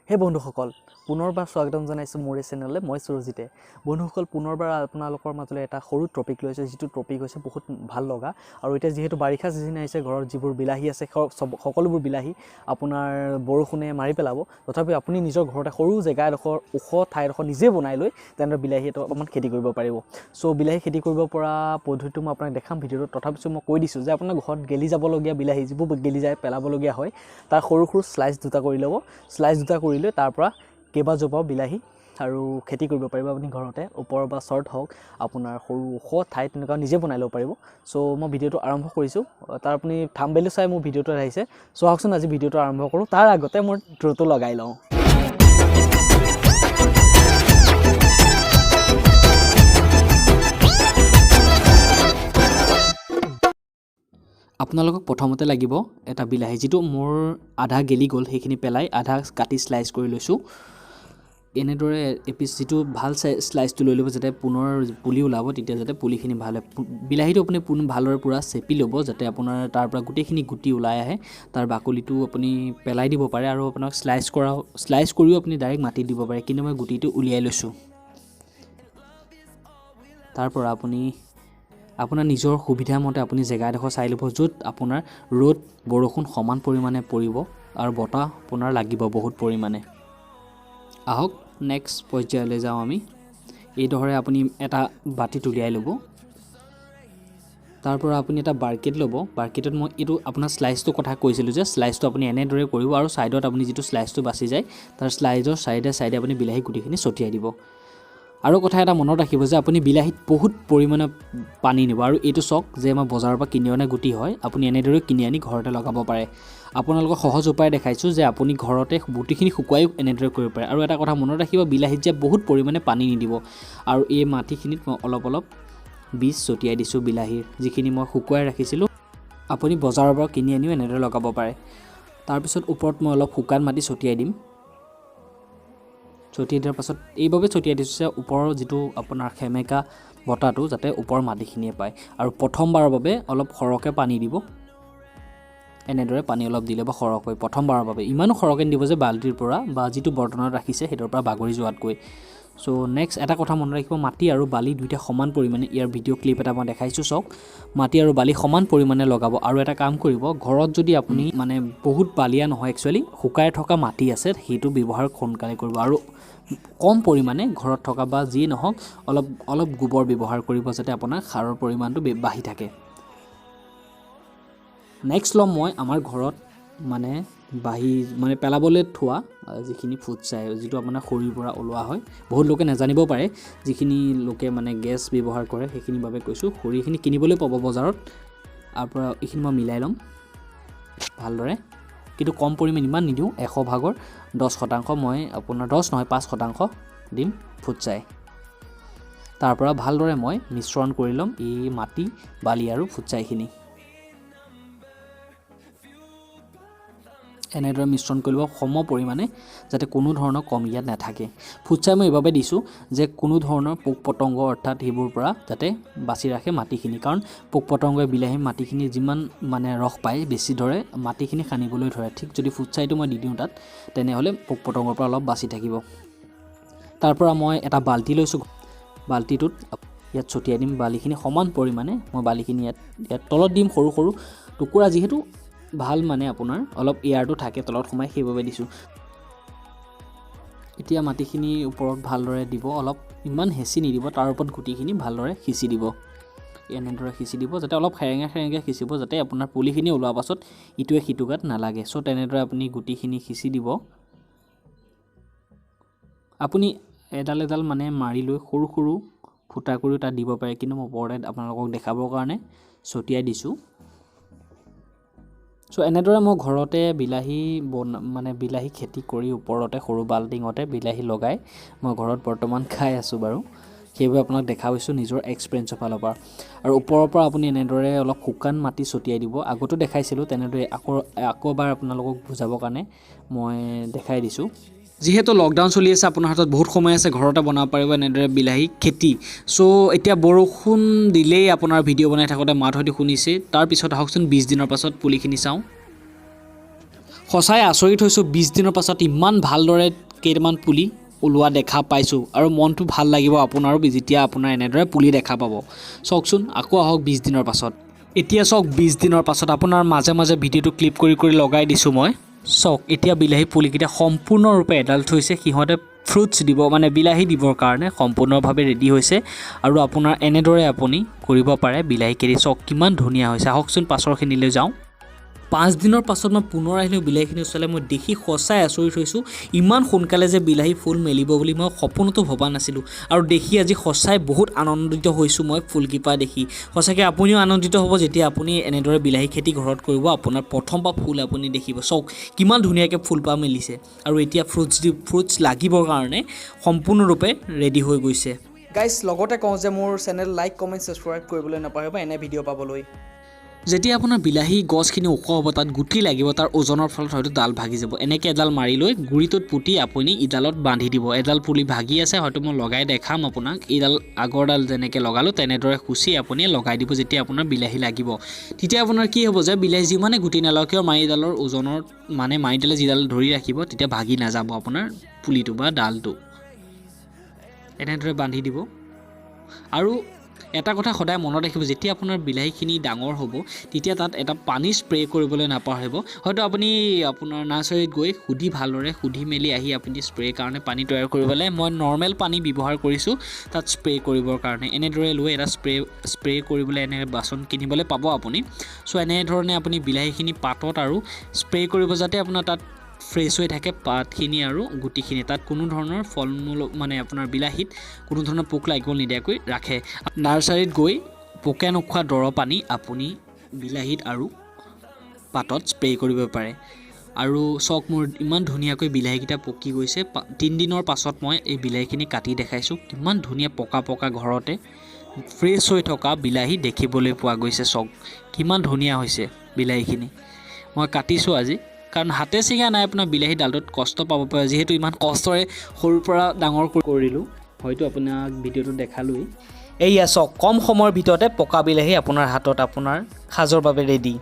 হে বন্ধুসকল পুনৰবাৰ স্বাগতম জনাইছোঁ মোৰ চেনেললৈ মই সুৰজিতে বন্ধুসকল পুনৰবাৰ আপোনালোকৰ মাজলৈ এটা সৰু টপিক লৈছে যিটো টপিক হৈছে বহুত ভাল লগা আৰু এতিয়া যেহেতু বাৰিষা সিজন আহিছে ঘৰত যিবোৰ বিলাহী আছে সকলোবোৰ বিলাহী আপোনাৰ বৰষুণে মাৰি পেলাব তথাপি আপুনি নিজৰ ঘৰতে সৰু জেগা এডোখৰ ওখ ঠাইডোখৰ নিজে বনাই লৈ তেনেদৰে বিলাহী এটা অকণমান খেতি কৰিব পাৰিব সো বিলাহী খেতি কৰিব পৰা পদ্ধতিটো মই আপোনাক দেখাম ভিডিঅ'ত তথাপিও মই কৈ দিছোঁ যে আপোনাৰ ঘৰত গেলি যাবলগীয়া বিলাহী যিবোৰ গেলি যায় পেলাবলগীয়া হয় তাৰ সৰু সৰু স্লাইচ দুটা কৰি ল'ব স্লাইচ দুটা কৰি লৈ তাৰ পৰা কেইবাজোপাও বিলাহী আৰু খেতি কৰিব পাৰিব আপুনি ঘৰতে ওপৰ বা শৰ্ট হওক আপোনাৰ সৰু ওখ ঠাই তেনেকুৱা নিজে বনাই ল'ব পাৰিব সো মই ভিডিঅ'টো আৰম্ভ কৰিছোঁ তাৰ আপুনি থাম্বনেইল চাই মোৰ ভিডিঅ'টো আহিছে সো আহকচোন আজি ভিডিঅ'টো আৰম্ভ কৰোঁ তাৰ আগতে মই ইন্ট্ৰ'টো লগাই লওঁ আপোনালোকক প্ৰথমতে লাগিব এটা বিলাহী যিটো মোৰ আধা গেলি গ'ল সেইখিনি পেলাই আধা কাটি স্লাইচ কৰি লৈছোঁ এনেদৰে এপিচ যিটো ভাল স্লাইচটো লৈ ল'ব যাতে পুনৰ পুলি ওলাব তেতিয়া যাতে পুলিখিনি ভাল হয় বিলাহীটো আপুনি ভালদৰে পূৰা চেপি ল'ব যাতে আপোনাৰ তাৰ পৰা গোটেইখিনি গুটি ওলাই আহে তাৰ বাকলিটো আপুনি পেলাই দিব পাৰে আৰু আপোনাক স্লাইচ কৰিও আপুনি ডাইৰেক্ট মাটিত দিব পাৰে কিন্তু মই গুটিটো উলিয়াই লৈছোঁ তাৰ পৰা আপুনি আপোনাৰ নিজৰ সুবিধা মতে আপুনি জেগা এডোখৰ চাই ল'ব য'ত আপোনাৰ ৰ'দ বৰষুণ সমান পৰিমাণে পৰিব আৰু বতাহ আপোনাৰ লাগিব বহুত পৰিমাণে আহক নেক্সট পৰ্যায়লৈ যাওঁ আমি এইদৰে আপুনি এটা বাটিত উলিয়াই ল'ব তাৰ পৰা আপুনি এটা বাৰ্কেট ল'ব বাৰ্কেটত মই এইটো আপোনাৰ স্লাইচটো কথা কৈছিলোঁ যে স্লাইচটো আপুনি এনেদৰে কৰিব আৰু ছাইডত আপুনি যিটো স্লাইচটো বাচি যায় তাৰ স্লাইচৰ চাইডে আপুনি বিলাহী গুটিখিনি ছটিয়াই দিব আৰু কথা এটা মনত ৰাখিব যে আপুনি বিলাহীত বহুত পৰিমাণে পানী নিব আৰু এইটো চক যে মই বজাৰৰ পৰা কিনি অনা গুটি হয় আপুনি এনেদৰে কিনি আনি ঘৰতে লগাব পাৰে আপোনালোকক সহজ উপায় দেখাইছোঁ যে আপুনি ঘৰতে গুটিখিনি শুকুৱাই এনেদৰে কৰিব পাৰে আৰু এটা কথা মনত ৰাখিব বিলাহীত যে বহুত পৰিমাণে পানী নিদিব আৰু এই মাটিখিনিত মই অলপ বীজ ছটিয়াই দিছোঁ বিলাহীৰ যিখিনি মই শুকুৱাই ৰাখিছিলোঁ আপুনি বজাৰৰ পৰা কিনি আনিও এনেদৰে লগাব পাৰে তাৰপিছত ওপৰত মই অলপ শুকান মাটি ছটিয়াই দিম ছটিয়াই দিয়াৰ পাছত এইভাবে ছটিয়াই দিছোঁ যে ওপৰৰ যিটো আপোনাৰ খেমেকা বতাহটো যাতে ওপৰৰ মাটিখিনিয়ে পায় আৰু প্ৰথমবাৰৰ বাবে অলপ সৰহকৈ পানী দিব এনেদৰে পানী অলপ দিলে বা সৰহকৈ প্ৰথমবাৰৰ বাবে ইমানো সৰহকৈ দিব যে বাল্টিৰ পৰা বা যিটো বৰ্তনত ৰাখিছে সেইটোৰ পৰা বাগৰি যোৱাতকৈ সো নেক্সট এটা কথা মনত ৰাখিব মাটি আৰু বালি দুইটা সমান পৰিমাণে ইয়াৰ ভিডিঅ' ক্লিপ এটা মই দেখাইছোঁ চাওক মাটি আৰু বালি সমান পৰিমাণে লগাব আৰু এটা কাম কৰিব ঘৰত যদি আপুনি মানে বহুত বালিয়া নহয় একচুৱেলি শুকাই থকা মাটি আছে সেইটো ব্যৱহাৰ সোনকালে কৰিব আৰু কম পৰিমাণে ঘৰত থকা বা যি নহওক অলপ গোবৰ ব্যৱহাৰ কৰিব যাতে আপোনাৰ সাৰৰ পৰিমাণটো বাঢ়ি থাকে নেক্সট ল'ম মই আমাৰ ঘৰত মানে পেলাবলৈ থোৱা যিখিনি ফুটছাই যিটো আপোনাৰ খৰিৰ পৰা ওলোৱা হয় বহুত লোকে নাজানিব পাৰে যিখিনি লোকে মানে গেছ ব্যৱহাৰ কৰে সেইখিনিৰ বাবে কৈছোঁ খৰিখিনি কিনিবলৈ পাব বজাৰত তাৰ পৰা এইখিনি মই মিলাই ল'ম ভালদৰে কিন্তু কম পৰিমাণ ইমান নিদিওঁ 100 ভাগৰ 10% মই আপোনাৰ 10 নহয় 5% দিম ফুটছাই তাৰ পৰা ভালদৰে মই মিশ্ৰণ কৰি ল'ম এই মাটি বালি আৰু ফুটছাইখিনি এনেদৰে মিশ্ৰণ কৰিব সম পৰিমাণে যাতে কোনো ধৰণৰ কমি ইয়াত নাথাকে ফুটছাই মই এইভাৱে দিছোঁ যে কোনো ধৰণৰ পোক পতংগ অৰ্থাৎ সেইবোৰ পৰা যাতে বাচি ৰাখে মাটিখিনি কাৰণ পোক পতংগই বিলাহী মাটিখিনি যিমান মানে ৰস পায় বেছি ধৰে মাটিখিনি খানিবলৈ ধৰে ঠিক যদি ফুটছাইটো মই দি দিওঁ তাত তেনেহ'লে পোক পতংগৰ পৰা অলপ বাচি থাকিব তাৰ পৰা মই এটা বাল্টি লৈছোঁ বাল্টিটোত ইয়াত ছটিয়াই দিম বালিখিনি সমান পৰিমাণে মই বালিখিনি ইয়াত তলত দিম সৰু সৰু টুকুৰা যিহেতু ভাল মানে আপোনাৰ অলপ এয়াৰটো থাকে তলত সোমাই সেইভাৱে দিছোঁ এতিয়া মাটিখিনি ওপৰত ভালদৰে দিব অলপ ইমান হেঁচি নিদিব তাৰ ওপৰত গুটিখিনি ভালদৰে সিঁচি দিব এনেদৰে সিঁচি দিব যাতে অলপ খেৰেঙা সিঁচিব যাতে আপোনাৰ পুলিখিনি ওলোৱাৰ পাছত ইটোৱে সিটো গাত নালাগে চ' তেনেদৰে আপুনি গুটিখিনি সিঁচি দিব আপুনি এডাল মানে মাৰি লৈ সৰু ফুটা কৰিও তাত দিব পাৰে কিন্তু মই ওপৰতে আপোনালোকক দেখাবৰ কাৰণে ছটিয়াই দিছোঁ চ' এনেদৰে মই ঘৰতে বিলাহী খেতি কৰি ওপৰতে সৰু বাল্টিঙতে বিলাহী লগাই মই ঘৰত বৰ্তমান খাই আছোঁ বাৰু সেইবাবে আপোনাক দেখাইছোঁ নিজৰ এক্সপিৰিয়েঞ্চৰ ফালৰ পৰা আৰু ওপৰৰ পৰা আপুনি এনেদৰে অলপ শুকান মাটি ছটিয়াই দিব আগতো দেখাইছিলোঁ তেনেদৰে আকৌ এবাৰ আপোনালোকক বুজাবৰ কাৰণে মই দেখাই দিছোঁ যিহেতু লকডাউন চলি আছে আপোনাৰ হাতত বহুত সময় আছে ঘৰতে বনাব পাৰিব এনেদৰে বিলাহী খেতি চ' এতিয়া বৰষুণ দিলেই আপোনাৰ ভিডিঅ' বনাই থাকোঁতে মাত হয়তো শুনিছে তাৰপিছত আহকচোন 20 দিনৰ পাছত পুলিখিনি চাওঁ সঁচাই আচৰিত হৈছোঁ 20 দিনৰ পাছত ইমান ভালদৰে কেইটামান পুলি ওলোৱা দেখা পাইছোঁ আৰু মনটো ভাল লাগিব আপোনাৰো যেতিয়া আপোনাৰ এনেদৰে পুলি দেখা পাব চাওকচোন আকৌ আহক 20 দিনৰ পাছত এতিয়া চাওক 20 দিনৰ পাছত আপোনাৰ মাজে মাজে ভিডিঅ'টো ক্লিপ কৰি লগাই দিছোঁ মই চাওক এতিয়া বিলাহী পুলিকেইটা সম্পূৰ্ণৰূপে এডাল্ট হৈছে সিহঁতে ফ্ৰুটছ দিব মানে বিলাহী দিবৰ কাৰণে সম্পূৰ্ণভাৱে ৰেডি হৈছে আৰু আপোনাৰ এনেদৰে আপুনি কৰিব পাৰে বিলাহী খেতি চাওক কিমান ধুনীয়া হৈছে আহকচোন পাছৰখিনিলৈ যাওঁ 5 দিনৰ পাছত মই পুনৰ আহিলোঁ বিলাহীখিনি চালে মই দেখি সঁচাই আচৰিত হৈছোঁ ইমান সোনকালে যে বিলাহী ফুল মেলিব বুলি মই সপোনতো ভবা নাছিলোঁ আৰু দেখি আজি সঁচাই বহুত আনন্দিত হৈছোঁ মই ফুলকিপা দেখি সঁচাকৈ আপুনিও আনন্দিত হ'ব যেতিয়া আপুনি এনেদৰে বিলাহী খেতি ঘৰত কৰিব আপোনাৰ প্ৰথমবাৰ ফুল আপুনি দেখিব চাওক কিমান ধুনীয়াকৈ ফুলপা মেলিছে আৰু এতিয়া ফ্ৰুটছ লাগিবৰ কাৰণে সম্পূৰ্ণৰূপে ৰেডি হৈ গৈছে গাইজ লগতে কওঁ যে মোৰ চেনেল লাইক কমেণ্ট ছাবস্ক্ৰাইব কৰিবলৈ নাপাহৰিব এনে ভিডিঅ' পাবলৈ যেতিয়া আপোনাৰ বিলাহী গছখিনি ওখ হ'ব তাত গুটি লাগিব তাৰ ওজনৰ ফলত হয়তো ডাল ভাগি যাব এনেকৈ এডাল মাৰি লৈ গুৰিটোত পুতি আপুনি ইডালত বান্ধি দিব এডাল পুলি ভাগি আছে হয়তো মই লগাই দেখাম আপোনাক এইডাল আগৰডাল যেনেকৈ লগালোঁ তেনেদৰে খুচি আপুনি লগাই দিব যেতিয়া আপোনাৰ বিলাহী লাগিব তেতিয়া আপোনাৰ কি হ'ব যে বিলাহী যিমানে গুটি নালাওক কিয় মাৰিডালৰ ওজনৰ মানে মাৰিডালে যিডাল ধৰি ৰাখিব তেতিয়া ভাগি নাযাব আপোনাৰ পুলিটো বা ডালটো এনেদৰে বান্ধি দিব আৰু এটা কথা সদায় মনত ৰাখিব যেতিয়া আপোনাৰ বিলাহীখিনি ডাঙৰ হ'ব তেতিয়া তাত এটা পানী স্প্ৰে কৰিবলৈ নাপাহৰিব হয়তো আপুনি আপোনাৰ নাৰ্চাৰীত গৈ ভালদৰে সুধি মেলি আহি আপুনি স্প্ৰে কাৰণে পানী তৈয়াৰ কৰিবলৈ মই নৰ্মেল পানী ব্যৱহাৰ কৰিছোঁ তাত স্প্ৰে কৰিবৰ কাৰণে এনেদৰে লৈ এটা স্প্ৰে কৰিবলৈ এনে বাচন কিনিবলৈ পাব আপুনি চ' এনেধৰণে আপুনি বিলাহীখিনি পাতত আৰু স্প্ৰে কৰিব যাতে আপোনাৰ তাত ফ্ৰেছ হৈ থাকে পাতখিনি আৰু গুটিখিনি তাত কোনো ধৰণৰ ফল মূল মানে আপোনাৰ বিলাহীত কোনো ধৰণৰ পোক লাগিব নিদিয়াকৈ ৰাখে নাৰ্চাৰীত গৈ পোকে নোখোৱা দৰৱ পানী আপুনি বিলাহীত আৰু পাতত স্প্ৰে কৰিব পাৰে আৰু চাওক মোৰ ইমান ধুনীয়াকৈ বিলাহীকেইটা পকি গৈছে 3 দিনৰ পাছত মই এই বিলাহীখিনি কাটি দেখাইছোঁ কিমান ধুনীয়া পকা ঘৰতে ফ্ৰেছ হৈ থকা বিলাহী দেখিবলৈ পোৱা গৈছে চাওক কিমান ধুনীয়া হৈছে বিলাহীখিনি মই কাটিছোঁ আজি কাৰণ হাতে ছিঙা নাই আপোনাৰ বিলাহী ডালটোত কষ্ট পাব পাৰে যিহেতু ইমান কষ্টৰে সৰুৰ পৰা ডাঙৰ কৰিলোঁ হয়তো আপোনাক ভিডিঅ'টো দেখালোৱেই এয়া চাওক কম সময়ৰ ভিতৰতে পকা বিলাহী আপোনাৰ হাতত আপোনাৰ সাজৰ বাবে ৰেডি